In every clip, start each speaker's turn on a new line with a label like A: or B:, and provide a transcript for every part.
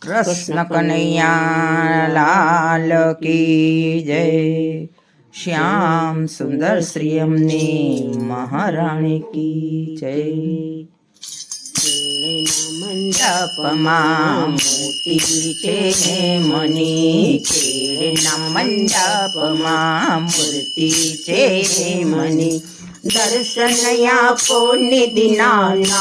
A: कृष्ण कन्हैया लाल की जय। श्याम सुंदर श्री अम्ने महाराणी की जय। मंडपમાં મોતી છે મની ખેડના મંડપમાં મૂર્તિ છે મની દર્શન આપો નિધિનાથ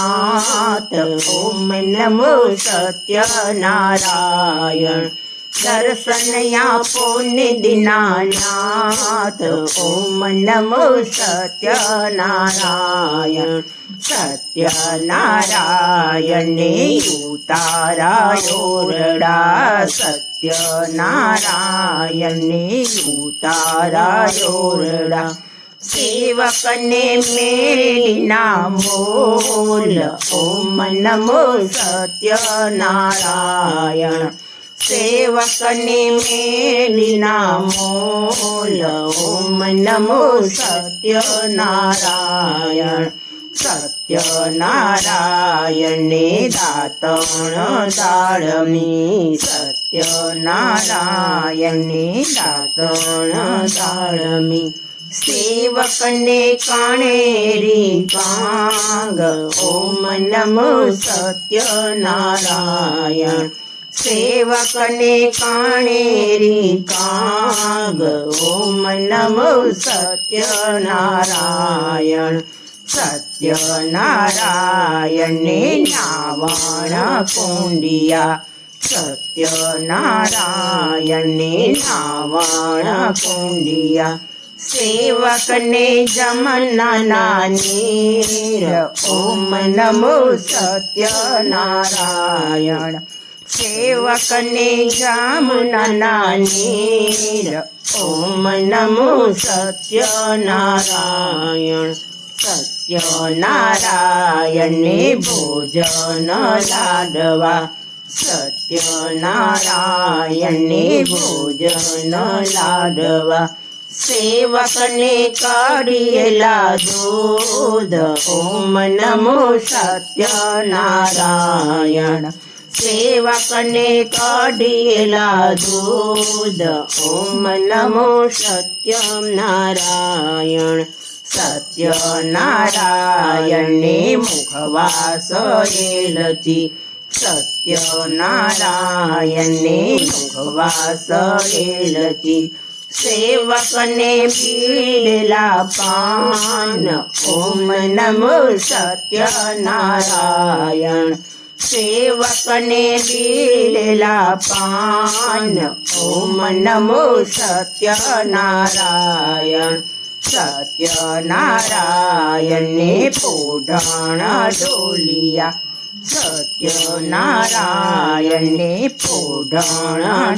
A: ઓમ નમો સત્યનારાયણ દર્શન આપો નિધિનાથ ઓમ નમો સત્યનારાયણ સત્યનારાયણે ઉતારાયોરડા સત્યનારાયણે ઉતારાયોરડા સેવકને મેળીના બોલ ઓમ નમો સત્યનારાયણ સેવકને મેળીના મોલ ઓમ નમો સત્યનારાયણ સત્યનારાયણે દાતણ દાળમી સત્યનારાયણે દાતણ દાળમી સેવકને કાણેરી કાંગ ઓમ નમો સત્યનારાયણ સેવકને કાણેરી કાંગ ઓમ નમો સત્યનારાયણ સત્યનારાયણે નાવણ કુંડિયા સત્યનારાયણે નાવણ કુંડિયા સેવકને જમના નીર ઓમ નમો સત્યનારાયણ સેવકને જમના નીર ઓમ નમો સત્યનારાયણ સત્યનારાયણે ભોજન લાડવા સત્યનારાયણે ભોજન લાડવા સેવકને કાઢેલા દૂધ ઓમ નમો સત્યનારાયણ સેવકને કાઢેલા દૂધ ઓમ નમો સત્યનારાયણ સત્યનારાયણે મુખવાસ એલચી સત્યનારાયણે મુખવાસ એલચી સેવકને પીડેલા પાન ઓમ નમો સત્યનારાયણ સેવકને પીડેલા પાન ઓમ નમો સત્યનારાયણ સત્યનારાયણે પોઢણ ઢોલિયા સત્યનારાયણે પોઢણ